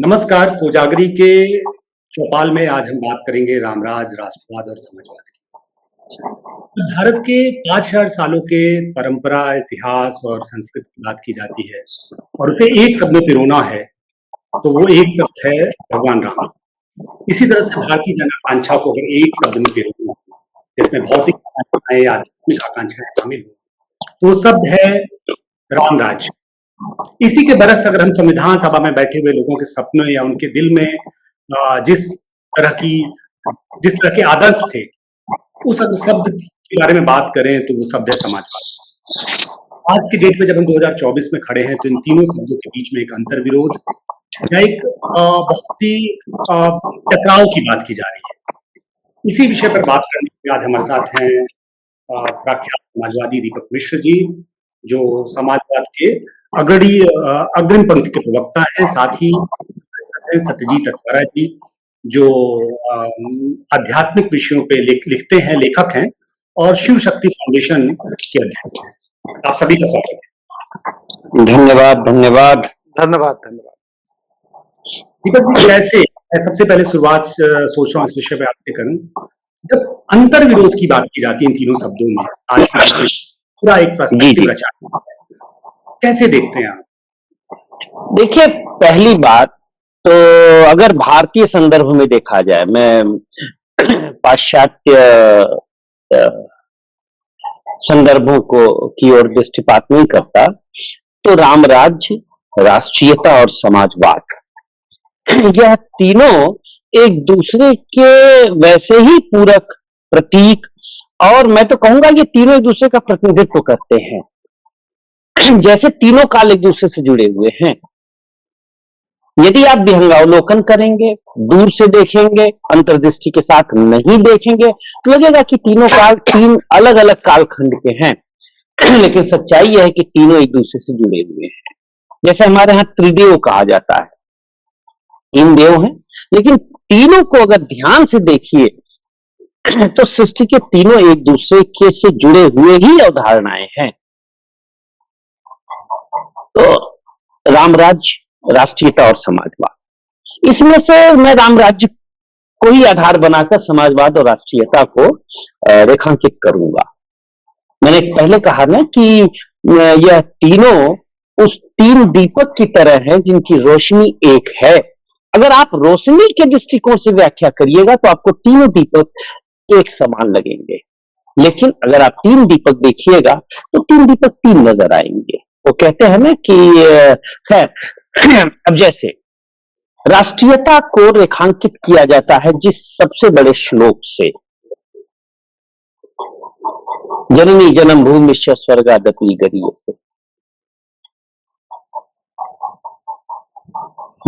नमस्कार, कोजागरी के चौपाल में आज हम बात करेंगे रामराज, राष्ट्रवाद और समाजवाद की। तो भारत के 5000 सालों के परंपरा, इतिहास और संस्कृति की बात की जाती है और उसे एक शब्द में पिरोना है, तो वो एक शब्द है भगवान राम। इसी तरह से भारतीय जन आकांक्षा को अगर एक शब्द में पिरोना हो, जिसमें भौतिक आकांक्षाएँ, आध्यात्मिक आकांक्षाएँ शामिल हों, तो वो शब्द है रामराज। इसी के बरक्स अगर हम संविधान सभा में बैठे हुए लोगों के सपनों या उनके दिल में जिस तरह की जिस तरह के आदर्श थे, उस शब्द के बारे में बात करें तो वो शब्द है समाजवाद। आज की डेट में जब हम 2024 में खड़े हैं तो इन तीनों शब्दों के बीच में एक अंतर्विरोध या एक बहुत सी टकराव की बात की जा रही है। इसी विषय पर बात करने के लिए आज हमारे साथ हैं प्रख्यात समाजवादी दीपक मिश्र जी, जो समाजवाद के अग्रिम पंक्ति के प्रवक्ता हैं। साथ ही सत्यजीत अतवारा जी, जो आध्यात्मिक विषयों पे लिखते हैं, लेखक हैं और शिव शक्ति फाउंडेशन के अध्यक्ष हैं। आप सभी का स्वागत है। धन्यवाद धन्यवाद धन्यवाद धन्यवाद। दीपक जी, कैसे मैं सबसे पहले शुरुआत सोच रहा हूँ इस विषय पे आपसे करूं। जब अंतर्विरोध की बात की जाती है इन तीनों शब्दों में, आज पूरा एक पर्सपेक्टिव रचा है, कैसे देखते हैं आप? देखिए, पहली बात तो अगर भारतीय संदर्भ में देखा जाए, मैं पाश्चात्य संदर्भों को की ओर दृष्टिपात नहीं करता, तो रामराज्य, राष्ट्रीयता और समाजवाद, यह तीनों एक दूसरे के वैसे ही पूरक, प्रतीक, और मैं तो कहूंगा ये तीनों एक दूसरे का प्रतिनिधित्व करते हैं, जैसे तीनों काल एक दूसरे से जुड़े हुए हैं। यदि आप विहंगावलोकन करेंगे, दूर से देखेंगे, अंतर्दृष्टि के साथ नहीं देखेंगे, तो लगेगा कि तीनों काल तीन अलग अलग कालखंड के हैं, लेकिन सच्चाई यह है कि तीनों एक दूसरे से जुड़े हुए हैं। जैसे हमारे यहाँ त्रिदेव कहा जाता है, तीन देव हैं, लेकिन तीनों को अगर ध्यान से देखिए तो सृष्टि के तीनों एक दूसरे के से जुड़े हुए ही अवधारणाएं हैं। तो रामराज्य, राष्ट्रीयता और समाजवाद, इसमें से मैं रामराज्य को ही आधार बनाकर समाजवाद और राष्ट्रीयता को रेखांकित करूंगा। मैंने पहले कहा ना कि यह तीनों उस तीन दीपक की तरह हैं जिनकी रोशनी एक है। अगर आप रोशनी के दृष्टिकोण से व्याख्या करिएगा तो आपको तीनों दीपक एक समान लगेंगे, लेकिन अगर आप तीन दीपक देखिएगा तो तीन दीपक तीन नजर आएंगे। वो कहते हैं ना कि है अब जैसे राष्ट्रीयता को रेखांकित किया जाता है जिस सबसे बड़े श्लोक से, जननी जन्म भूमि स्वर्गादपि गरीयसे।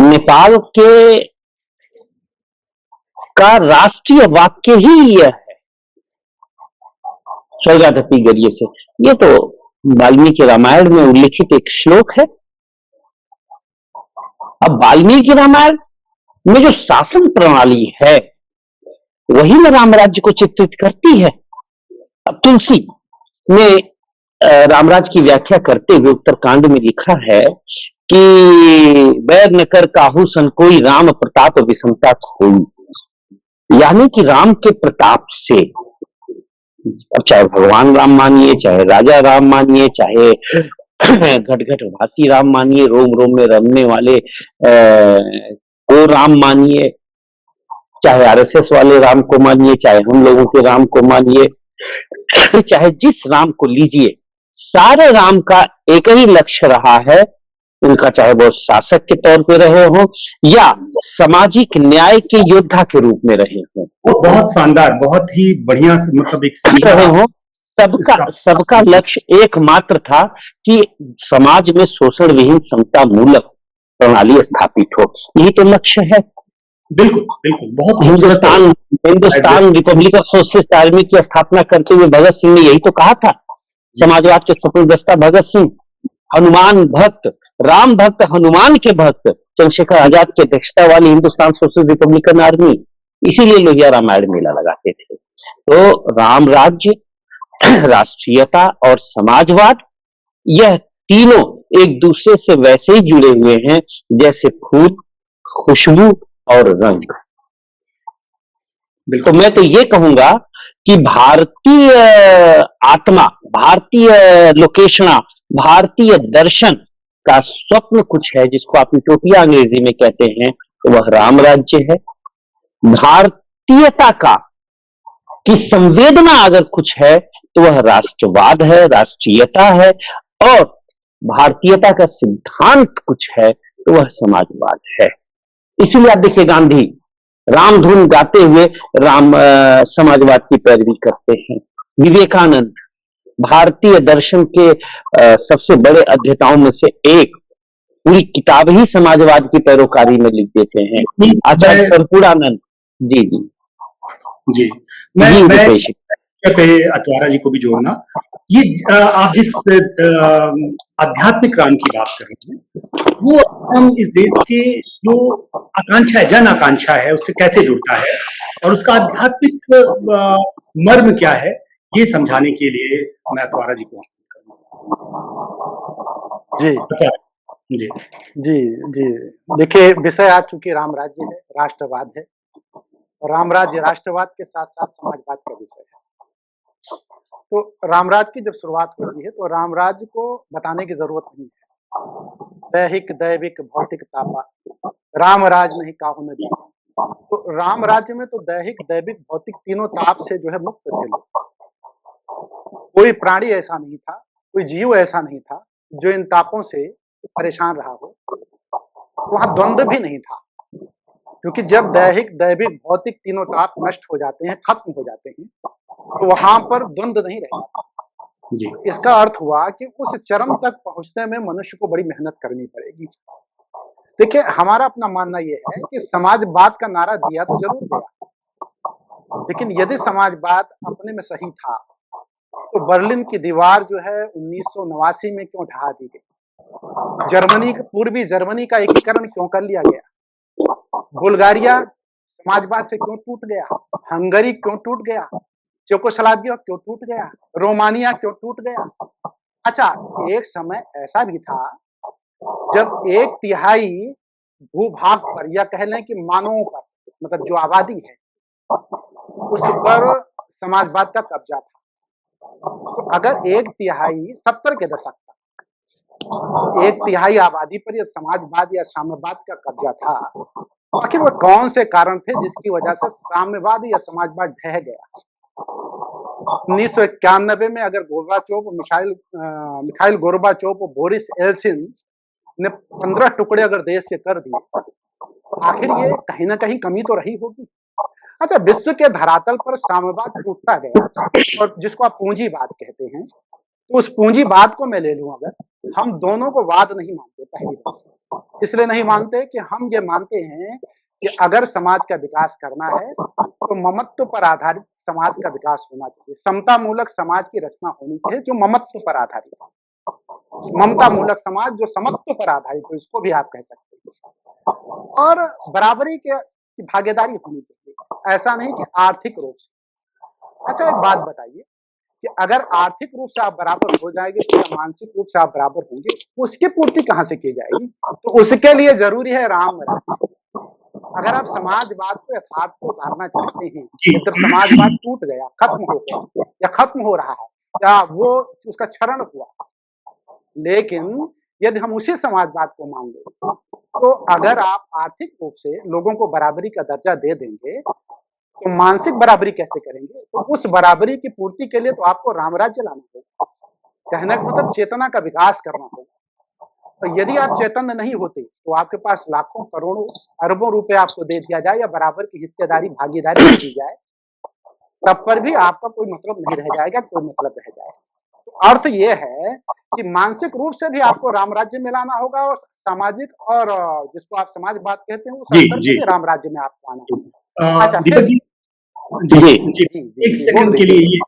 नेपाल के का राष्ट्रीय वाक्य ही यह है, स्वर्गादपि गरीयसे। ये तो वाल्मीकि रामायण में उल्लिखित एक श्लोक है। अब वाल्मीकि रामायण में जो शासन प्रणाली है वही में रामराज्य को चित्रित करती है। अब तुलसी ने रामराज की व्याख्या करते हुए उत्तरकांड में लिखा है कि बैर न कर काहू सन कोई राम प्रताप विषमता खोई, यानी कि राम के प्रताप से, चाहे भगवान राम मानिए, चाहे राजा राम मानिए, चाहे घट घट भासी राम मानिए, रोम रोम में रमने वाले को राम मानिए, चाहे आरएसएस वाले राम को मानिए, चाहे हम लोगों के राम को मानिए, चाहे जिस राम को लीजिए, सारे राम का एक ही लक्ष्य रहा है, उनका चाहे वो शासक के तौर पे रहे हो या सामाजिक न्याय के योद्धा के रूप में रहे हो। बहुत शानदार, बहुत ही बढ़िया, मतलब एक रहे हो, सबका लक्ष्य एकमात्र था कि समाज में शोषण विहीन समता मूलक प्रणाली स्थापित हो। यही तो लक्ष्य है। बिल्कुल बिल्कुल। बहुत Hindustan Republic of socialist army की स्थापना करते हुए भगत सिंह ने यही तो कहा था। समाजवाद के स्वतंत्रता भगत सिंह, हनुमान भक्त, राम भक्त, हनुमान के भक्त चंद्रशेखर आजाद की अध्यक्षता वाली हिंदुस्तान सोशलिस्ट रिपब्लिकन आर्मी, इसीलिए लोहिया रामायण मेला लगाते थे। तो राम राज्य, राष्ट्रीयता और समाजवाद, यह तीनों एक दूसरे से वैसे ही जुड़े हुए हैं जैसे फूल, खुशबू और रंग। तो बिल्कुल। मैं तो ये कहूंगा कि भारतीय आत्मा, भारतीय लोकेशना, भारतीय दर्शन का स्वप्न कुछ है जिसको आप यूटोपिया अंग्रेजी में कहते हैं, तो वह राम राज्य है। भारतीयता का की संवेदना अगर कुछ है तो वह राष्ट्रवाद है, राष्ट्रीयता है। और भारतीयता का सिद्धांत कुछ है तो वह समाजवाद है। इसीलिए आप देखिए गांधी राम धुन गाते हुए समाजवाद की पैरवी करते हैं। विवेकानंद भारतीय दर्शन के सबसे बड़े अध्येताओं में से एक, पूरी किताब ही समाजवाद की पैरोकारी में लिख देते हैं। आचार्य सर्वपूर्णानंद जी जी जी, जी मैं रुपेश पे अतवारा जी को भी जोड़ना। ये आप जिस आध्यात्मिक राम की बात कर रहे हैं, वो हम इस देश के जो आकांक्षा है, जन आकांक्षा है, उससे कैसे जुड़ता है और उसका आध्यात्मिक मर्म क्या है, ये समझाने के लिए मैं अतवारा जी को जी जी जी जी देखिए, विषय आ चुकी राम राज्य है, राष्ट्रवाद है। राम राज्य राष्ट्रवाद के साथ साथ समाजवाद का विषय है। तो रामराज की जब शुरुआत होती है तो रामराज को बताने की जरूरत नहीं है। दैहिक दैविक भौतिक तापा राम राज नहीं काहू न भी। तो राम राज्य में तो दैहिक दैविक भौतिक तीनों ताप से जो है मुक्त थे लोग। कोई प्राणी ऐसा नहीं था, कोई जीव ऐसा नहीं था जो इन तापों से परेशान रहा हो। वहां द्वंद्व भी नहीं था, क्योंकि जब दैहिक दैविक भौतिक तीनों ताप नष्ट हो जाते हैं, खत्म हो जाते हैं, तो वहां पर द्वंद्व नहीं रहता। जी। इसका अर्थ हुआ कि उस चरम तक पहुंचने में मनुष्य को बड़ी मेहनत करनी पड़ेगी। देखिए, हमारा अपना मानना यह है कि समाजवाद का नारा दिया तो जरूर गया, लेकिन यदि समाजवाद अपने में सही था तो बर्लिन की दीवार जो है 1989 में क्यों ढहा दी गई? जर्मनी, पूर्वी जर्मनी का एकीकरण क्यों कर लिया गया? बुल्गारिया समाजवाद से क्यों टूट गया? हंगरी क्यों टूट गया? चेकोस्लोवाकिया क्यों टूट गया? रोमानिया क्यों टूट गया? अच्छा, एक समय ऐसा भी था जब 1/3 भूभाग पर, या कह लें कि मानवों पर, मतलब जो आबादी है, उस पर समाजवाद का कब्जा था। तो अगर 1/3 70 के दशक तक तो 1/3 आबादी पर यह समाजवाद या साम्यवाद का कब्जा था, तो आखिर वो कौन से कारण थे जिसकी वजह से साम्यवाद या समाजवाद ढह गया? 1991 में अगर मिखाइल गोर्बाचोव और बोरिस एल्सिन ने 15 टुकड़े अगर देश के कर दिए, तो आखिर ये कहीं ना कहीं कमी तो रही होगी। अच्छा, विश्व के धरातल पर साम्यवाद टूटता गया, और जिसको आप पूंजीवाद कहते हैं, तो उस पूंजीवाद को मैं ले लूं, अगर हम दोनों को वाद नहीं मानते, पहली बात इसलिए नहीं मानते कि हम ये मानते हैं कि अगर समाज का विकास करना है तो ममत्व पर आधारित समाज का विकास होना चाहिए। समता मूलक समाज की रचना होनी चाहिए जो ममत्व पर आधारित हो। ममता मूलक समाज जो समत्व पर आधारित हो, इसको भी आप कह सकते हैं। और बराबरी की भागीदारी होनी चाहिए, ऐसा नहीं कि आर्थिक रूप से। अच्छा, एक बात बताइए कि अगर आर्थिक रूप से आप बराबर हो जाएंगे तो या मानसिक रूप से आप बराबर होंगे, उसकी पूर्ति कहां से की जाएगी? तो उसके लिए जरूरी है राम राज्य। अगर आप समाजवाद को यथार्थ को उतारना चाहते हैं, अगर समाजवाद टूट गया, खत्म हो गया या खत्म हो रहा है या वो उसका क्षरण हुआ, लेकिन यदि हम उसी समाजवाद को मान लें, तो अगर आप आर्थिक रूप से लोगों को बराबरी का दर्जा दे देंगे तो मानसिक बराबरी कैसे करेंगे? तो उस बराबरी की पूर्ति के लिए तो आपको रामराज्य लाना होगा। कहने का मतलब चेतना का विकास करना होगा। तो यदि आप चैतन्य नहीं होते तो आपके पास लाखों करोड़ों अरबों रुपए आपको दे दिया जाए या बराबर की हिस्सेदारी भागीदारी दी जाए, तब पर भी आपका कोई मतलब नहीं रह जाएगा, कोई मतलब रह जाएगा। तो अर्थ ये है कि मानसिक रूप से भी आपको रामराज्य में लाना होगा, और सामाजिक और जिसको आप समाजवाद कहते हैं, उस स्तर पे भी रामराज्य में आपको आना होगा। अच्छा, दीपक जी, एक सेकंड के लिए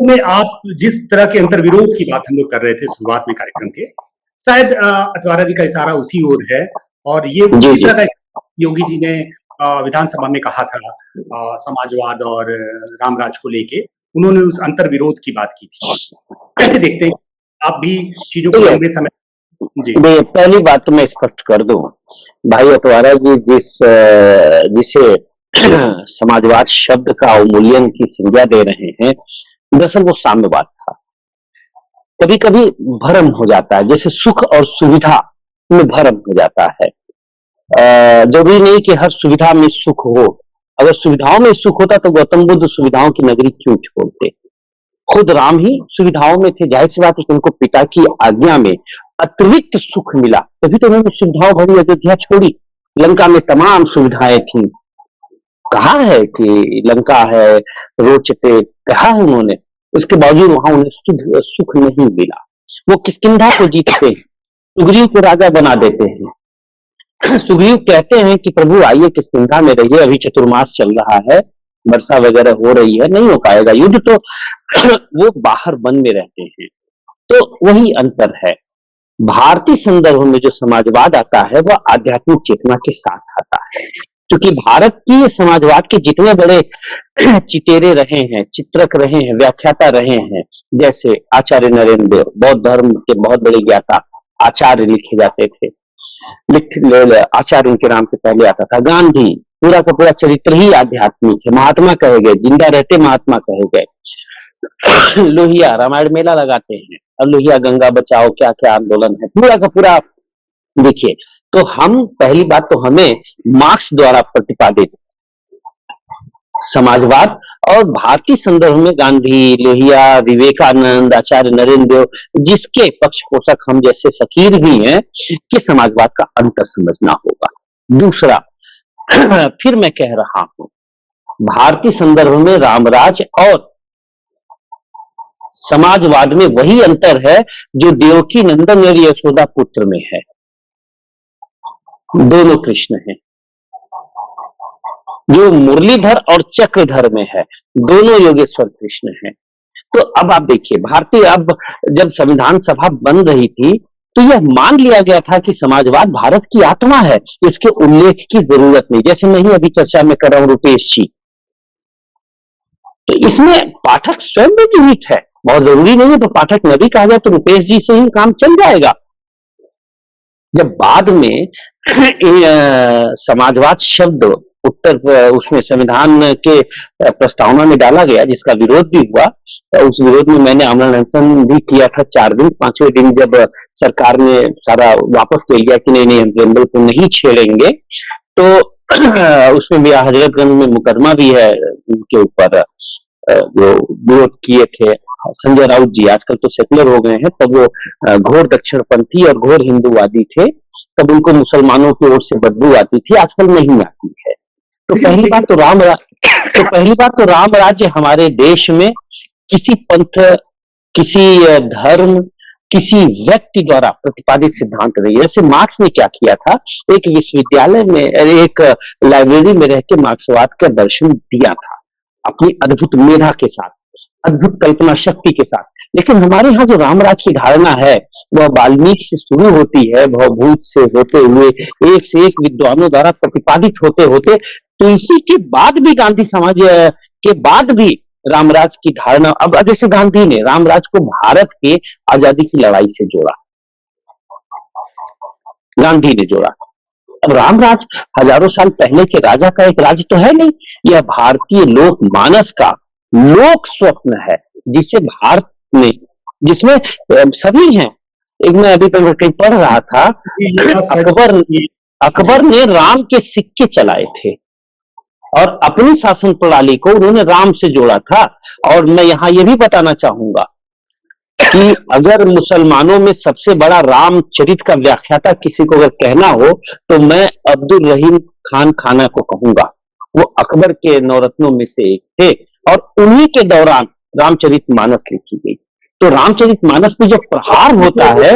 में आप जिस तरह के अंतर्विरोध की बात हम लोग कर रहे थे शुरुआत में कार्यक्रम के, शायद अतवारा जी का इशारा उसी ओर है, और ये उसी तरह का योगी जी ने विधानसभा में कहा था समाजवाद और रामराज को लेके, उन्होंने उस अंतर्विरोध की बात की थी। कैसे देखते हैं आप भी चीजों को लंबे समय जी। पहली बात तो मैं स्पष्ट कर दूं, भाई अतवारा जी जिसे समाजवाद शब्द का अवमूल्यन की संज्ञा दे रहे हैं, दरअसल वो साम्यवाद था। कभी कभी भ्रम हो जाता है, जैसे सुख और सुविधा में भ्रम हो जाता है। जरूरी नहीं कि हर सुविधा में सुख हो। अगर सुविधाओं में सुख होता तो गौतम बुद्ध सुविधाओं की नगरी क्यों छोड़ते? खुद राम ही सुविधाओं में थे, जाहिर सी बात है कि उनको पिता की आज्ञा में अतिरिक्त सुख मिला, तभी तो उन्होंने सुविधाओं भरी अयोध्या छोड़ी। लंका में तमाम सुविधाएं थी, कहा है कि लंका है रोचते, कहा है उन्होंने, उसके बावजूद वहां उन्हें सुख नहीं मिला। वो किष्किंधा को जीतते, सुग्रीव को राजा बना देते हैं। सुग्रीव कहते हैं कि प्रभु आइए किष्किंधा में रहिए, अभी चतुर्मास चल रहा है, वर्षा वगैरह हो रही है, नहीं हो पाएगा युद्ध, तो वो बाहर वन में रहते हैं। तो वही अंतर है। भारतीय संदर्भ में जो समाजवाद आता है वह आध्यात्मिक चेतना के साथ आता है, क्योंकि भारत की समाजवाद के जितने बड़े चितेरे रहे हैं, चित्रक रहे हैं, व्याख्याता रहे हैं, जैसे आचार्य नरेंद्र देव, बौद्ध धर्म के बहुत बड़े ज्ञाता, आचार्य लिखे जाते थे, आचार्य उनके नाम से पहले आता था। गांधी, पूरा का पूरा चरित्र ही आध्यात्मिक है, महात्मा कहे गए, जिंदा रहते महात्मा कहे गए। लोहिया रामायण मेला लगाते हैं, अब लोहिया गंगा बचाओ क्या क्या आंदोलन है, पूरा का पूरा देखिए। तो हम पहली बात तो हमें मार्क्स द्वारा प्रतिपादित समाजवाद और भारतीय संदर्भ में गांधी, लोहिया, विवेकानंद, आचार्य नरेंद्र देव, जिसके पक्ष पोषक हम जैसे फकीर भी हैं, कि समाजवाद का अंतर समझना होगा। दूसरा, फिर मैं कह रहा हूं, भारतीय संदर्भ में रामराज और समाजवाद में वही अंतर है जो देवकी नंदन और यशोदा पुत्र में है। दोनों कृष्ण हैं। जो मुरलीधर और चक्रधर में है, दोनों योगेश्वर कृष्ण हैं। तो अब आप देखिए, भारतीय, अब जब संविधान सभा बन रही थी तो यह मान लिया गया था कि समाजवाद भारत की आत्मा है, इसके उल्लेख की जरूरत नहीं। जैसे मैं ही अभी चर्चा में कर रहा हूं रुपेश जी, तो इसमें पाठक स्वयं में निहित है, बहुत जरूरी नहीं है तो पाठक न भी कहा जाए तो रुपेश जी से ही काम चल जाएगा। जब बाद में समाजवाद शब्द उसमें संविधान के प्रस्तावना में डाला गया, जिसका विरोध भी हुआ, तो उस विरोध में मैंने आमरण अनशन भी किया था 4 दिन। 5वें दिन जब सरकार ने सारा वापस ले लिया कि नहीं हम प्रेमबल को नहीं छेड़ेंगे, तो उसमें भी हजरतगंज में मुकदमा भी है उनके ऊपर, जो विरोध किए थे संजय राउत जी, आजकल तो सेकुलर हो गए हैं, तब वो घोर दक्षिणपंथी और घोर हिंदूवादी थे, तब उनको मुसलमानों की ओर से बदबू आती थी, आजकल नहीं आती है। तो पहली बात तो राम राज्य हमारे देश में किसी पंथ, किसी धर्म, किसी व्यक्ति द्वारा प्रतिपादित सिद्धांत नहीं है। जैसे मार्क्स ने क्या किया था, एक विश्वविद्यालय में, एक लाइब्रेरी में रह के मार्क्सवाद का दर्शन दिया था, अपनी अद्भुत मेधा के साथ, अद्भुत कल्पना शक्ति के साथ। लेकिन हमारे यहाँ जो रामराज की धारणा है वह वाल्मीकि से शुरू होती है, भवभूत से होते हुए एक से एक विद्वानों द्वारा प्रतिपादित होते होते तुलसी के बाद भी, गांधी समाज के बाद भी रामराज की धारणा, अब जैसे गांधी ने रामराज को भारत के आजादी की लड़ाई से जोड़ा, गांधी ने जोड़ा। अब रामराज हजारों साल पहले के राजा का एक राज्य तो है नहीं, यह भारतीय लोक मानस का लोक स्वप्न है, जिसे भारत में, जिसमें सभी हैं। एक मैं अभी कहीं पढ़ रहा था, अकबर ने राम के सिक्के चलाए थे और अपनी शासन प्रणाली को उन्होंने राम से जोड़ा था। और मैं यहां यह भी बताना चाहूंगा कि अगर मुसलमानों में सबसे बड़ा रामचरित का व्याख्याता किसी को अगर कहना हो तो मैं अब्दुल रहीम खान खाना को कहूंगा। वो अकबर के नवरत्नों में से एक थे और उन्हीं के दौरान रामचरित मानस लिखी गई। तो रामचरित मानस में जब प्रहार होता है,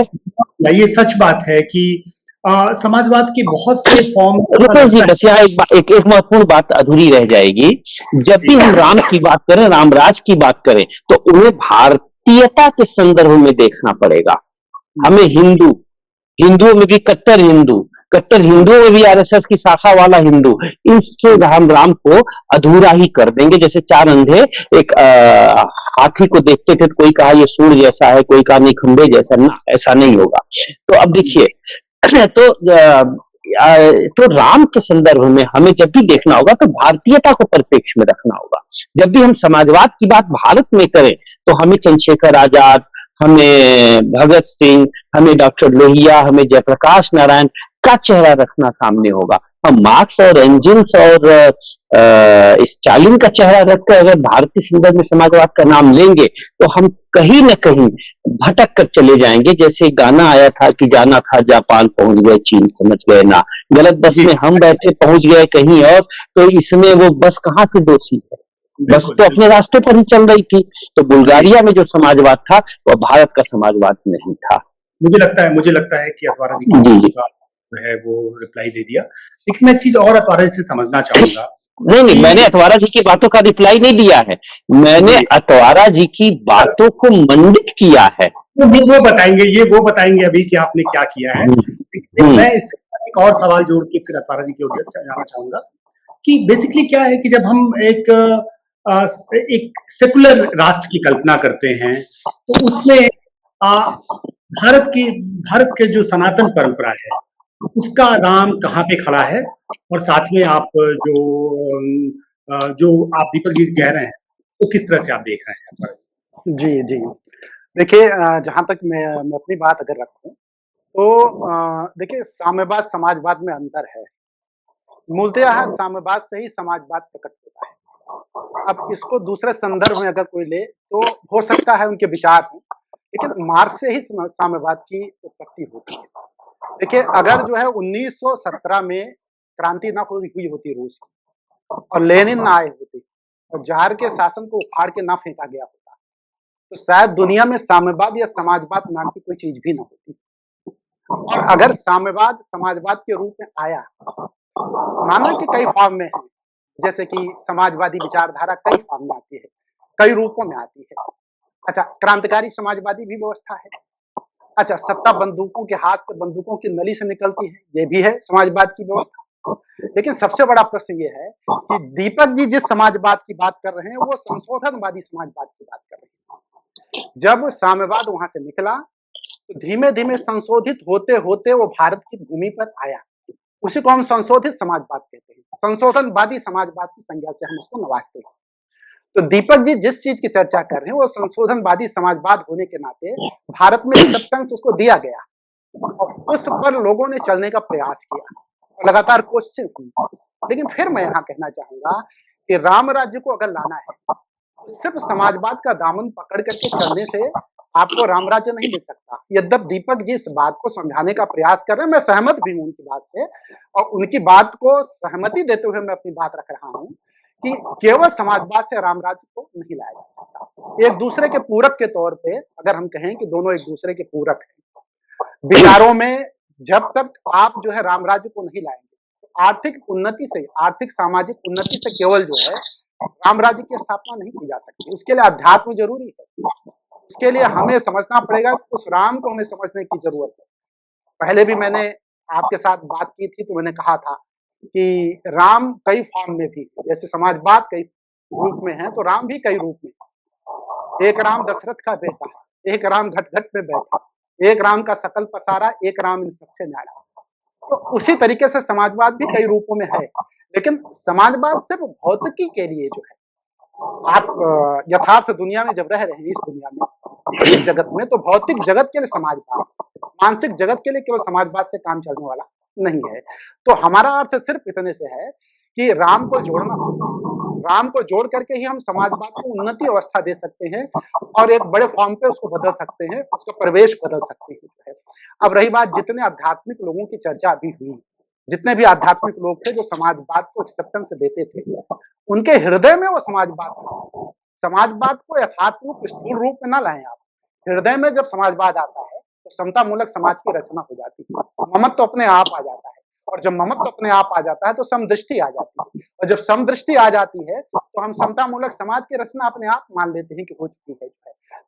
ये सच बात है कि समाजवाद के बहुत से फॉर्म। रुपेश जी, बस यहाँ एक महत्वपूर्ण बात अधूरी रह जाएगी। जब भी हम राम की बात करें, रामराज की बात करें, तो उन्हें भारतीयता के संदर्भ में देखना पड़ेगा। हमें हिंदुओं में भी कट्टर हिंदू, कट्टर हिंदुओं में भी आरएसएस की शाखा वाला हिंदू, इससे हम राम को अधूरा ही कर देंगे। जैसे चार अंधे एक हाथी को देखते थे, तो कोई कहा ये सूर जैसा है, कोई कहा नहीं खंबे जैसा, ना ऐसा नहीं होगा। तो अब देखिए तो तो राम के संदर्भ में हमें जब भी देखना होगा तो भारतीयता को परिप्रेक्ष्य में रखना होगा। जब भी हम समाजवाद की बात भारत में करें तो हमें चंद्रशेखर आजाद, हमें भगत सिंह, हमें डॉक्टर लोहिया, हमें जयप्रकाश नारायण का चेहरा रखना सामने होगा। हम मार्क्स और एंजिल्स और स्टालिन का चेहरा रखकर अगर भारतीय संदर्भ में समाजवाद का नाम लेंगे तो हम कहीं न कहीं भटक कर चले जाएंगे। जैसे गाना आया था कि जाना था जापान पहुंच गए चीन समझ गए ना, गलत बस में हम बैठे पहुंच गए कहीं और, तो इसमें वो बस कहां से दोषी है? बस तो अपने रास्ते पर ही चल रही थी। तो बुल्गारिया में जो समाजवाद था वह भारत का समाजवाद नहीं था। मुझे लगता है कि अतवारा जी की जी बात जो है वो रिप्लाई दे दिया। लेकिन मैं एक चीज और अतवारा जी से समझना चाहूंगा नहीं, कि मैंने अतवारा जी की बातों का रिप्लाई नहीं दिया है, मैंने अतवारा जी की बातों को मंडित किया है। वो बताएंगे अभी कि आपने क्या किया है। लेकिन मैं इस एक और सवाल जोड़ के फिर अतवारा जी की ओर जाना चाहूंगा कि बेसिकली क्या है कि जब हम एक सेकुलर राष्ट्र की कल्पना करते हैं तो उसमें भारत के जो सनातन परंपरा है उसका राम कहाँ पे खड़ा है, और साथ में आप जो आप दीपक जी कह रहे हैं वो किस तरह से आप देख रहे हैं? जी, जी। देखिए जहाँ तक मैं अपनी बात अगर रखूँ तो देखिए साम्यवाद समाजवाद में अंतर है। मूलतः साम्यवाद से ही समाजवाद प्रकट होता है। अब इसको दूसरे संदर्भ में अगर कोई ले तो हो सकता है उनके विचार हों, लेकिन मार्क्स से ही साम्यवाद की उत्पत्ति होती है। देखिए अगर जो है 1917 में क्रांति ना हुई होती रूस की और लेनिन ना आए होते और ज़ार के शासन को उखाड़ के ना फेंका गया होता, तो शायद दुनिया में साम्यवाद या समाजवाद नाम की कोई चीज़ भी ना होती। और अगर साम्यवाद समाजवाद के रूप में आया, माना कि कई फॉर्म में है, जैसे कि समाजवादी विचारधारा कई फॉर्म में आती है, कई रूपों में आती है। अच्छा, क्रांतिकारी समाजवादी भी व्यवस्था है। अच्छा, सत्ता बंदूकों के हाथ से बंदूकों की नली से निकलती है, ये भी है समाजवाद की व्यवस्था। लेकिन सबसे बड़ा प्रश्न ये है कि दीपक जी जिस समाजवाद की बात कर रहे हैं, वो संशोधनवादी समाजवाद की बात कर रहे हैं। जब साम्यवाद वहां से निकला, तो धीमे-धीमे संशोधित होते-होते वो भारत की भूमि पर आया। उसी को हम संशोधित समाजवाद कहते हैं। संशोधनवादी समाजवाद की संज्ञा से हम उसको नवाजते हैं। तो दीपक जी जिस चीज की चर्चा कर रहे हैं वो संशोधनवादी समाजवाद होने के नाते भारत में एक्सेप्टेंस उसको दिया गया और उस पर लोगों ने चलने का प्रयास किया और लगातार कोशिश की। लेकिन फिर मैं यहाँ कहना चाहूंगा कि राम राज्य को अगर लाना है तो सिर्फ समाजवाद का दामन पकड़ करके चलने से आपको राम राज्य नहीं मिल सकता। यद्यप दीपक जी इस बात को समझाने का प्रयास कर रहे हैं, मैं सहमत भी हूं उनकी बात से और उनकी बात को सहमति देते हुए मैं अपनी बात रख रहा हूं कि केवल समाजवाद से राम राज्य को नहीं लाया जा सकता। एक दूसरे के पूरक के तौर पे अगर हम कहें कि दोनों एक दूसरे के पूरक हैं विचारों में, जब तक आप जो है राम राज्य को नहीं लाएंगे तो आर्थिक उन्नति से, आर्थिक सामाजिक उन्नति से केवल जो है राम राज्य की स्थापना नहीं की जा सकती। उसके लिए अध्यात्म जरूरी है। उसके लिए हमें समझना पड़ेगा, उस राम को हमें समझने की जरूरत है। पहले भी मैंने आपके साथ बात की थी तो मैंने कहा था कि राम कई फॉर्म में भी, जैसे समाजवाद कई रूप में है तो राम भी कई रूप में। एक राम दशरथ का बेटा, एक राम घट-घट में बैठा, एक राम का सकल पसारा, एक राम इन सबसे न्यारा। तो उसी तरीके से समाजवाद भी कई रूपों में है, लेकिन समाजवाद सिर्फ भौतिकी के लिए जो है, आप यथार्थ दुनिया में जब रह रहे हैं, इस दुनिया में, भौतिक जगत में, तो भौतिक जगत के लिए समाजवाद, मानसिक जगत के लिए केवल समाजवाद से काम चलने वाला नहीं है। तो हमारा अर्थ सिर्फ इतने से है कि राम को जोड़ना होगा। राम को जोड़ करके ही हम समाजवाद को उन्नति अवस्था दे सकते हैं और एक बड़े फॉर्म पे उसको बदल सकते हैं, उसका प्रवेश बदल सकते हैं। अब रही बात जितने आध्यात्मिक लोगों की चर्चा अभी हुई, जितने भी आध्यात्मिक लोग थे जो समाजवाद को एक्सेप्टेंस देते थे, उनके हृदय में वो समाजवाद था। समाजवाद को यथार्थ रूप, स्थूल रूप में ना लाएं आप। हृदय में जब समाजवाद आता है तो समता मूलक समाज की रचना हो जाती है, ममत्व तो अपने आप आ जाता है और जब ममत्व तो अपने आप आ जाता है तो समदृष्टि आ जाती है और जब समदृष्टि आ जाती है तो हम समता मूलक समाज की रचना अपने आप मान लेते हैं कि हो चुकी है।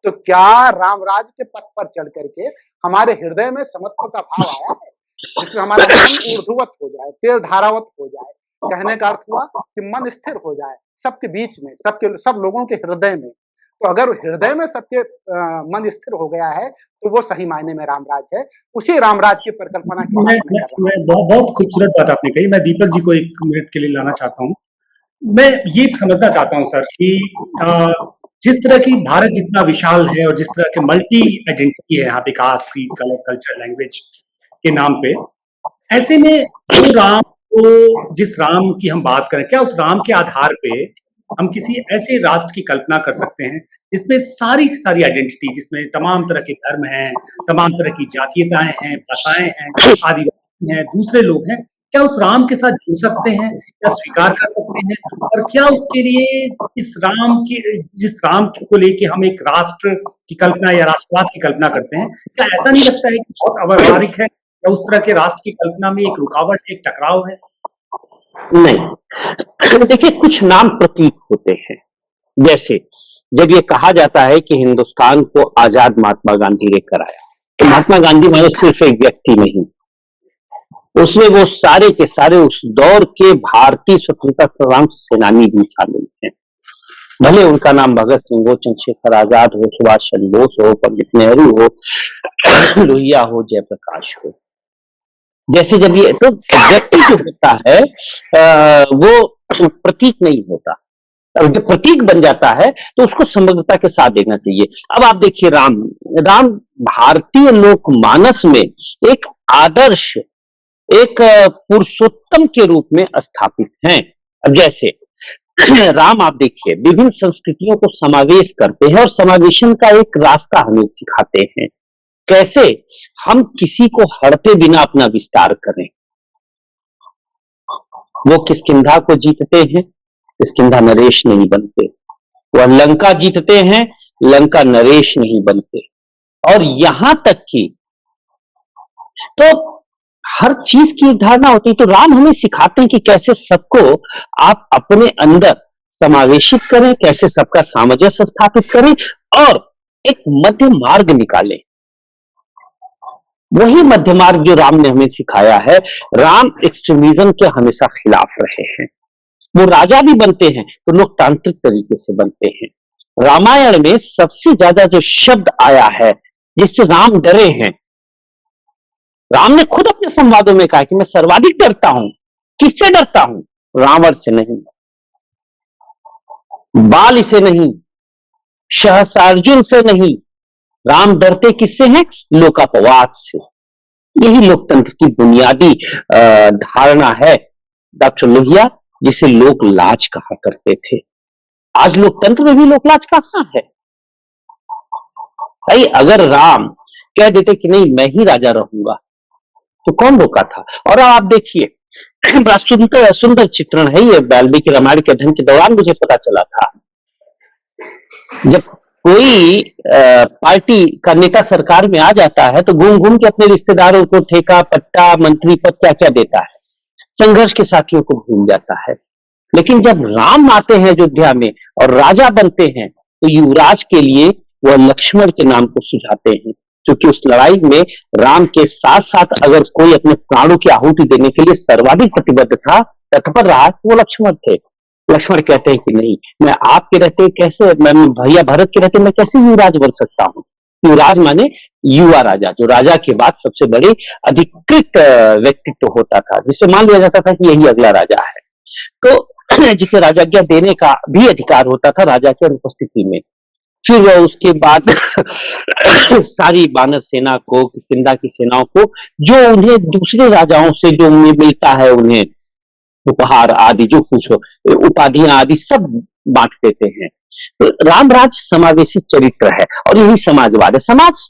तो क्या रामराज के पथ पर चल करके हमारे हृदय में समत्व का भाव आया है? जिसमें हमारा मन ऊर्ध्ववत हो जाए, तेल धारावत हो जाए। कहने का अर्थ हुआ कि मन स्थिर हो जाए सबके बीच में, सब लोगों के हृदय में। तो अगर हृदय में सबके मन स्थिर हो गया है, तो वो सही मायने में रामराज है। उसी रामराज की परिकल्पना की बात मैं कर रहा हूँ। मैं बहुत बहुत खूबसूरत बात आपने कही। मैं दीपक जी को 1 मिनट के लिए लाना चाहता हूँ। मैं ये समझना चाहता हूँ सर कि जिस तरह की भारत जितना विशाल है और जिस तरह के मल्टी आइडेंटिटी है यहाँ पे, caste, creed, colour, culture, language के नाम पे, ऐसे में वो राम को, जिस राम की हम बात करें, क्या उस राम के आधार पे हम किसी ऐसे राष्ट्र की कल्पना कर सकते हैं जिसमें सारी की सारी आइडेंटिटी, जिसमें तमाम तरह के धर्म हैं, तमाम तरह की जातीयताएं हैं, भाषाएं हैं, आदिवासी हैं, दूसरे लोग हैं, क्या उस राम के साथ जुड़ सकते हैं, क्या स्वीकार कर सकते हैं? और क्या उसके लिए जिस राम को लेके हम एक राष्ट्र की कल्पना या राष्ट्रवाद की कल्पना करते हैं, क्या ऐसा नहीं लगता है कि बहुत अव्यावहारिक है, या उस तरह के राष्ट्र की कल्पना में एक रुकावट, एक टकराव है? नहीं, देखिए कुछ नाम प्रतीक होते हैं। जैसे जब ये कहा जाता है कि हिंदुस्तान को आजाद महात्मा गांधी लेकर आया, तो महात्मा गांधी माने सिर्फ एक व्यक्ति नहीं, उसमें वो सारे के सारे उस दौर के भारतीय स्वतंत्रता संग्राम सेनानी भी शामिल हैं। भले उनका नाम भगत सिंह हो, चंद्रशेखर आजाद हो, सुभाष चंद्र बोस हो, पंडित नेहरू हो, लोहिया हो, जयप्रकाश हो। जैसे जब ये तो व्यक्ति जो होता है वो प्रतीक नहीं होता। अब जब प्रतीक बन जाता है तो उसको समग्रता के साथ देखना चाहिए। अब आप देखिए राम भारतीय लोकमानस में एक आदर्श, एक पुरुषोत्तम के रूप में स्थापित हैं। अब जैसे राम आप देखिए विभिन्न संस्कृतियों को समावेश करते हैं और समावेशन का एक रास्ता हमें सिखाते हैं, कैसे हम किसी को हड़पे बिना अपना विस्तार करें। वो किष्किंधा को जीतते हैं, किष्किंधा नरेश नहीं बनते। वह लंका जीतते हैं, लंका नरेश नहीं बनते। और यहां तक कि तो हर चीज की एक धारणा होती है। तो राम हमें सिखाते हैं कि कैसे सबको आप अपने अंदर समावेशित करें, कैसे सबका सामंजस्य स्थापित करें और एक मध्य मार्ग निकालें। वही मध्य मार्ग जो राम ने हमें सिखाया है। राम एक्सट्रीमिज्म के हमेशा खिलाफ रहे हैं। वो राजा भी बनते हैं तो लोकतांत्रिक तरीके से बनते हैं। रामायण में सबसे ज्यादा जो शब्द आया है जिससे राम डरे हैं, राम ने खुद अपने संवादों में कहा कि मैं सर्वाधिक डरता हूं। किससे डरता हूं? रावण से नहीं, बाल से नहीं, सहस्रार्जुन से नहीं। राम डरते किससे हैं? लोकापवाद से। यही लोकतंत्र की बुनियादी धारणा है डॉक्टर लोहिया, जिसे लोक लाज कहा करते थे। आज लोकतंत्र में भी लोक लाज कहां है? भाई अगर राम कह देते कि नहीं मैं ही राजा रहूंगा तो कौन रोका था? और आप देखिए बड़ा सुंदर चित्रण है ये वाल्मीकि रामायण के अध्ययन के दौरान मुझे पता चला था। जब कोई पार्टी का नेता सरकार में आ जाता है तो घूम घूम के अपने रिश्तेदारों को ठेका, पट्टा, मंत्री पद क्या क्या देता है, संघर्ष के साथियों को भूल जाता है। लेकिन जब राम आते हैं अयोध्या में और राजा बनते हैं तो युवराज के लिए वह लक्ष्मण के नाम को सुझाते हैं, क्योंकि उस लड़ाई में राम के साथ साथ अगर कोई अपने प्राणों की आहुति देने के लिए सर्वाधिक प्रतिबद्ध था, तत्पर रहा, तो वो लक्ष्मण थे। लक्ष्मण कहते हैं कि नहीं, मैं आपके रहते कैसे, मैं भैया भरत के रहते मैं कैसे युवराज बन सकता हूं? युवराज माने युवा राजा, जो राजा के बाद सबसे बड़े अधिकृत व्यक्तित्व होता था, जिससे मान लिया जाता था कि यही अगला राजा है। तो जिसे राजाज्ञा देने का भी अधिकार होता था राजा की अनुपस्थिति में। फिर वह उसके बाद सारी बानर सेना को, किष्किंधा की सेनाओं को, जो उन्हें दूसरे राजाओं से जो उन्हें मिलता है, उन्हें उपहार आदि जो कुछ उपाधियां आदि सब बांट देते हैं। तो रामराज समावेशी चरित्र है और यही समाजवाद है। समाज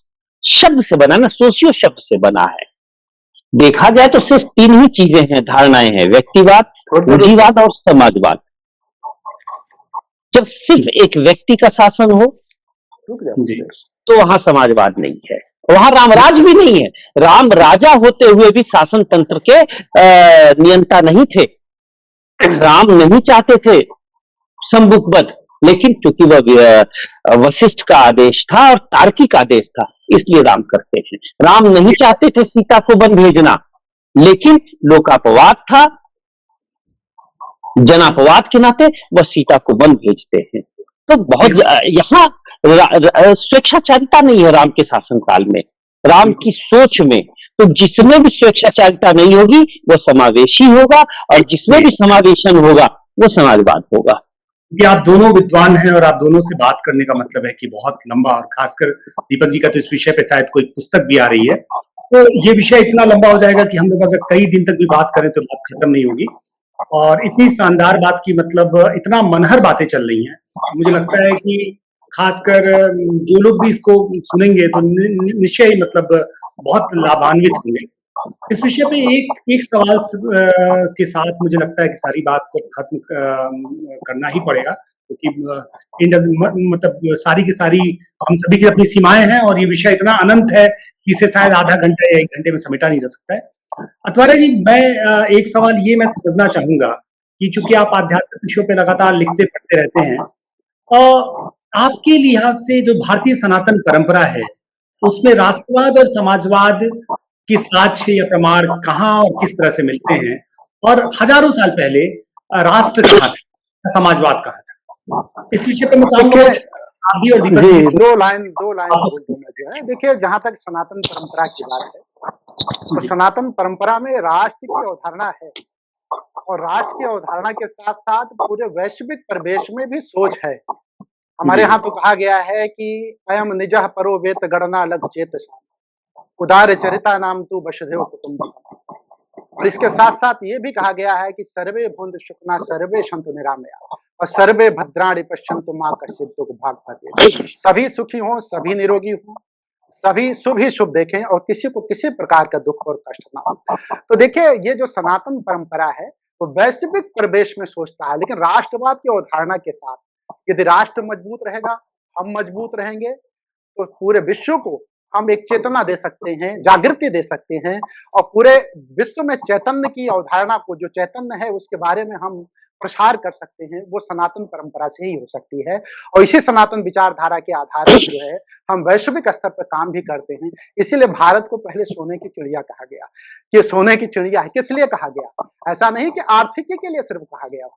शब्द से बना ना, सोशियो शब्द से बना है। देखा जाए तो सिर्फ 3 ही चीजें हैं, धारणाएं हैं, व्यक्तिवाद, रूढ़िवाद और समाजवाद। जब सिर्फ एक व्यक्ति का शासन हो तो वहां समाजवाद नहीं है, वहां रामराज भी नहीं है। राम राजा होते हुए भी शासन तंत्र के नियंता नहीं थे। राम नहीं चाहते थे संबुकवध, लेकिन क्योंकि वह वशिष्ठ का आदेश था और तार्किक आदेश था, इसलिए राम करते हैं। राम नहीं चाहते थे सीता को वन भेजना, लेकिन लोकापवाद था, जनापवाद के नाते वह सीता को वन भेजते हैं। तो बहुत यहाँ स्वेच्छाचारिता नहीं है राम के शासनकाल में, राम की सोच में। तो जिसमें भी स्वेच्छाचारिता नहीं होगी वो समावेशी होगा, और जिसमें भी समावेशन होगा वो समाजवाद होगा। कि आप दोनों विद्वान हैं और आप दोनों से बात करने का मतलब है कि बहुत लंबा, और खासकर दीपक जी का तो इस विषय पे शायद कोई पुस्तक भी आ रही है, तो ये विषय इतना लंबा हो जाएगा कि हम लोग अगर कई दिन तक भी बात करें तो बात खत्म नहीं होगी। और इतनी शानदार बात की, मतलब इतना मनहर बातें चल रही हैं, मुझे लगता है कि खासकर जो लोग भी इसको सुनेंगे तो निश्चय ही मतलब बहुत लाभान्वित होंगे। इस विषय पे एक सवाल के साथ मुझे लगता है कि सारी बात को खत्म करना ही पड़ेगा, क्योंकि मतलब सारी की सारी हम सभी की अपनी सीमाएं हैं और ये विषय इतना अनंत है कि इसे शायद आधा घंटे या 1 घंटे में समेटा नहीं जा सकता है। अथवारा जी, मैं एक सवाल ये मैं समझना चाहूंगा कि चूंकि आप आध्यात्मिक विषयों पे लगातार लिखते पढ़ते रहते हैं, आपके लिहाज से जो भारतीय सनातन परंपरा है उसमें राष्ट्रवाद और समाजवाद के साक्ष्य या प्रमाण कहाँ और किस तरह से मिलते हैं, और हजारों साल पहले राष्ट्र कहाँ था, समाजवाद कहाँ था? इस विषय पर मैं चाहूंगा आप भी और दीपक जी दो लाइन बोल दूंगा जो है। देखिए, जहां तक सनातन परंपरा की बात है, तो सनातन परंपरा में राष्ट्र की अवधारणा है, और राष्ट्र की अवधारणा के साथ साथ पूरे वैश्विक परिवेश में भी सोच है। हमारे यहाँ तो कहा गया है कि अयम निजः परो वेत गणना लघु चेत उदार चरिता नाम तू वसुधैव कुटुंबकम्। और इसके साथ साथ ये भी कहा गया है कि सर्वे भूंद शुक्ना सर्वे सन्तु निरामया और सर्वे भद्राणि पश्यन्तु मा कश्चित् दुःख भाग भवेत्। सभी सुखी हों, सभी निरोगी हों, सभी शुभ ही शुभ देखें और किसी को किसी प्रकार का दुख और कष्ट ना हो। तो देखिए, ये जो सनातन परंपरा है वो वैश्विक परिवेश में सोचता है, लेकिन राष्ट्रवाद की अवधारणा के साथ, यदि राष्ट्र मजबूत रहेगा, हम मजबूत रहेंगे, तो पूरे विश्व को हम एक चेतना दे सकते हैं, जागृति दे सकते हैं, और पूरे विश्व में चैतन्य की अवधारणा को, जो चैतन्य है उसके बारे में हम प्रसार कर सकते हैं। वो सनातन परंपरा से ही हो सकती है, और इसी सनातन विचारधारा के आधार पर जो है हम वैश्विक स्तर पर काम भी करते हैं। इसीलिए भारत को पहले सोने की चिड़िया कहा गया। कि सोने की चिड़िया है, किस लिए कहा गया? ऐसा नहीं कि आर्थिकी के लिए सिर्फ कहा गया,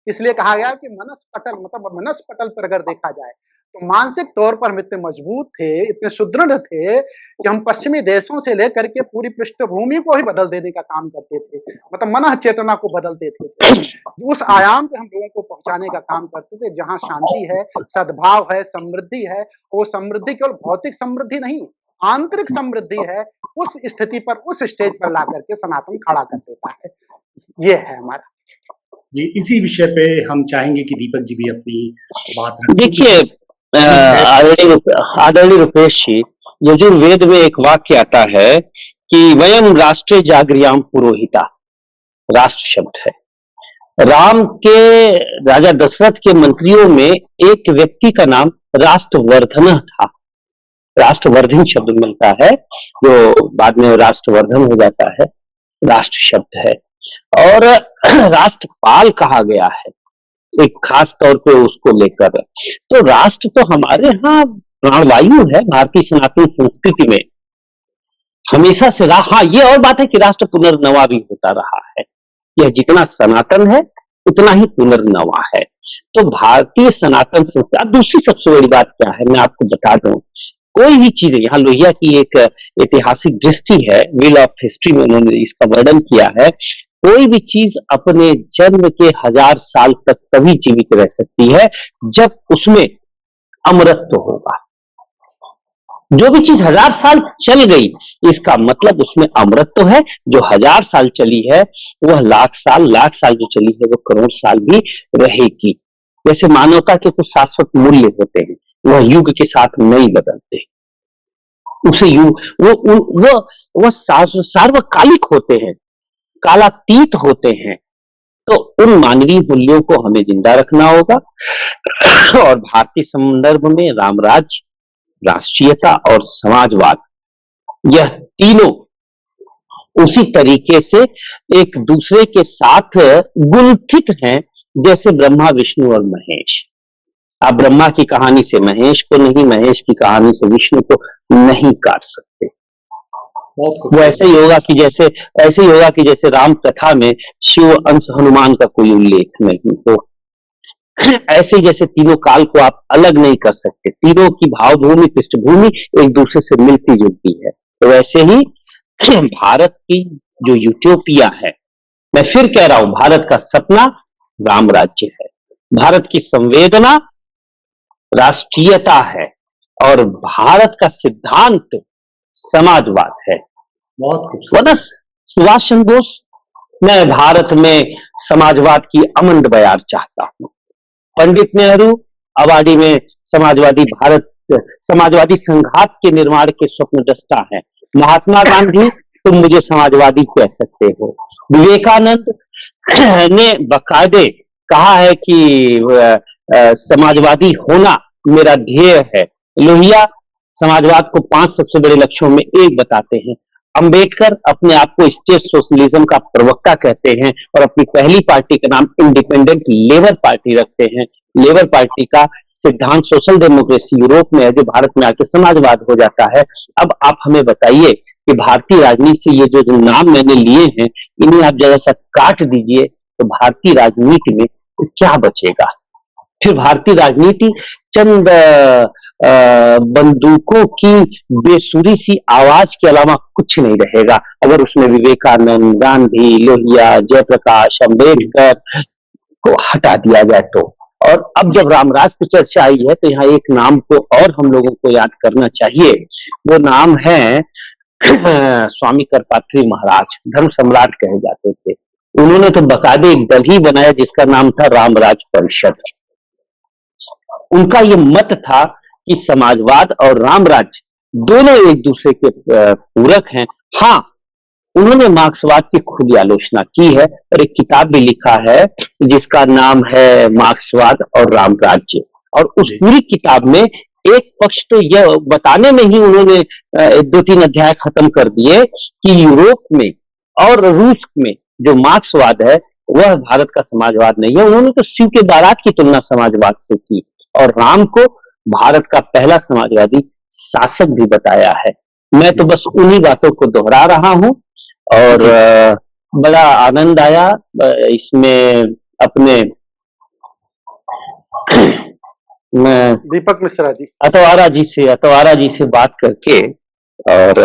इसलिए कहा गया कि मनस पटल, मतलब मनस पटल पर अगर देखा जाए तो मानसिक तौर पर हम इतने मजबूत थे, इतने सुदृढ़ थे कि हम पश्चिमी देशों से लेकर के पूरी पृष्ठभूमि को ही बदल देने का काम करते थे, मतलब मन चेतना को बदल देते थे, उस आयाम पे हम लोगों को पहुंचाने का काम करते थे जहां शांति है, सद्भाव है, समृद्धि है। वो समृद्धि केवल भौतिक समृद्धि नहीं, आंतरिक समृद्धि है। उस स्थिति पर, उस स्टेज पर ला करके सनातन खड़ा कर देता है। ये है हमारा जी। इसी विषय पे हम चाहेंगे कि दीपक जी भी अपनी बात रखें। देखिए, आदरणीय रुपेश जी, यजुर्वेद में एक वाक्य आता है कि वयम राष्ट्रे जागृयाम पुरोहिता, राष्ट्र शब्द है। राम के, राजा दशरथ के मंत्रियों में एक व्यक्ति का नाम राष्ट्रवर्धन था। राष्ट्रवर्धन शब्द मिलता है, जो बाद में राष्ट्रवर्धन हो जाता है, राष्ट्र शब्द है। और राष्ट्रपाल कहा गया है एक खास तौर पे उसको लेकर। तो राष्ट्र तो हमारे यहाँ प्राणवायु है, भारतीय सनातन संस्कृति में हमेशा से रहा। हाँ, ये और बात है कि राष्ट्र पुनर्नवा भी होता रहा है। यह जितना सनातन है उतना ही पुनर्नवा है। तो भारतीय सनातन संस्कृति, दूसरी सबसे बड़ी बात क्या है मैं आपको बता दूं, कोई भी चीज, यहाँ लोहिया की एक ऐतिहासिक दृष्टि है, व्हील ऑफ हिस्ट्री में उन्होंने इसका वर्णन किया है। कोई भी चीज अपने जन्म के 1000 साल तक तभी जीवित रह सकती है जब उसमें अमरत्व होगा। जो भी चीज 1000 साल चल गई, इसका मतलब उसमें अमरत्व है। जो 1000 साल चली है वह लाख साल जो चली है वो करोड़ साल भी रहेगी। जैसे मानवता के कुछ शाश्वत मूल्य होते हैं, वह युग के साथ नहीं बदलते। उसे युग वो सार्वकालिक होते हैं, कालातीत होते हैं। तो उन मानवीय मूल्यों को हमें जिंदा रखना होगा। और भारतीय संदर्भ में रामराज, राष्ट्रीयता और समाजवाद, यह तीनों उसी तरीके से एक दूसरे के साथ गुंथित हैं जैसे ब्रह्मा, विष्णु और महेश। आप ब्रह्मा की कहानी से महेश को नहीं, महेश की कहानी से विष्णु को नहीं काट सकते। बहुत वो खूबसूरत ऐसे ही होगा कि जैसे ऐसे ही होगा कि जैसे राम कथा में शिव अंश हनुमान का कोई उल्लेख नहीं हो। ऐसे ही जैसे तीनों काल को आप अलग नहीं कर सकते, तीनों की भावभूमि पृष्ठभूमि एक दूसरे से मिलती जुलती है। तो वैसे ही भारत की जो यूटोपिया है, मैं फिर कह रहा हूं, भारत का सपना राम राज्य है, भारत की संवेदना राष्ट्रीयता है, और भारत का सिद्धांत समाजवाद है। बहुत खूबसूरत। वरना सुभाष चंद्र बोस, मैं भारत में समाजवाद की अमन बयार चाहता हूं। पंडित नेहरू अवाडी में समाजवादी संघात के निर्माण के स्वप्नद्रष्टा हैं। महात्मा गांधी, तुम मुझे समाजवादी कह सकते हो। विवेकानंद ने बकायदे कहा है कि समाजवादी होना मेरा ध्येय है। लोहिया समाजवाद को 5 सबसे बड़े लक्ष्यों में एक बताते हैं। अंबेडकर अपने आप को स्टेट सोशलिज्म का प्रवक्ता कहते हैं और अपनी पहली पार्टी का नाम इंडिपेंडेंट लेबर पार्टी रखते हैं। लेबर पार्टी का सिद्धांत सोशल डेमोक्रेसी यूरोप में है, जो भारत में आके समाजवाद हो जाता है। अब आप हमें बताइए कि भारतीय राजनीति से ये जो नाम मैंने लिए हैं, इन्हें आप जरा सा काट दीजिए तो भारतीय राजनीति में क्या बचेगा? फिर भारतीय राजनीति चंद बंदूकों की बेसुरी सी आवाज के अलावा कुछ नहीं रहेगा, अगर उसमें विवेकानंद, गांधी, लोहिया, जयप्रकाश, अंबेडकर को हटा दिया जाए तो। और अब जब रामराज की चर्चा आई है तो यहाँ एक नाम को और हम लोगों को याद करना चाहिए। वो नाम है स्वामी करपात्री महाराज, धर्म सम्राट कहे जाते थे। उन्होंने तो बकायदे एक दल ही बनाया जिसका नाम था रामराज परिषद। उनका ये मत था कि समाजवाद और रामराज दोनों एक दूसरे के पूरक हैं। हाँ, उन्होंने मार्क्सवाद की खुली आलोचना की है और एक किताब भी लिखा है जिसका नाम है मार्क्सवाद और रामराज्य। और उस पूरी किताब में एक पक्ष तो यह बताने में ही उन्होंने 2-3 अध्याय खत्म कर दिए कि यूरोप में और रूस में जो मार्क्सवाद है वह भारत का समाजवाद नहीं है। उन्होंने तो शिव के बारात की तुलना समाजवाद से की और राम को भारत का पहला समाजवादी शासक भी बताया है। मैं तो बस उन्हीं बातों को दोहरा रहा हूं और बड़ा आनंद आया इसमें अपने दीपक मिश्रा जी, अतवारा जी से बात करके, और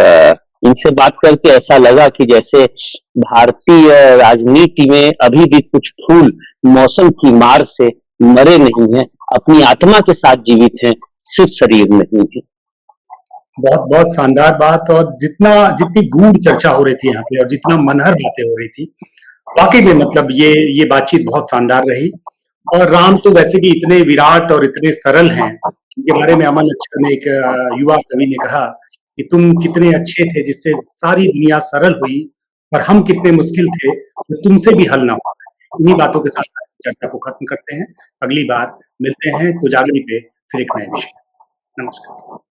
इनसे बात करके ऐसा लगा कि जैसे भारतीय राजनीति में अभी भी कुछ फूल मौसम की मार से मरे नहीं हैं, अपनी आत्मा के साथ जीवित हैं, सिर्फ शरीर नहीं है। बहुत बहुत शानदार बात। और जितनी गूढ़ चर्चा हो रही थी यहाँ पे और जितना मनहर बातें हो रही थी, वाकई में मतलब ये बातचीत बहुत शानदार रही। और राम तो वैसे भी इतने विराट और इतने सरल हैं, इनके बारे में अमन अचकर ने, एक युवा कवि ने कहा कि तुम कितने अच्छे थे जिससे सारी दुनिया सरल हुई, और हम कितने मुश्किल थे जो तुमसे भी हल ना हो। इन्हीं बातों के साथ चर्चा को खत्म करते हैं। अगली बार मिलते हैं कोजागरी पे फिर एक नए विषय। नमस्कार।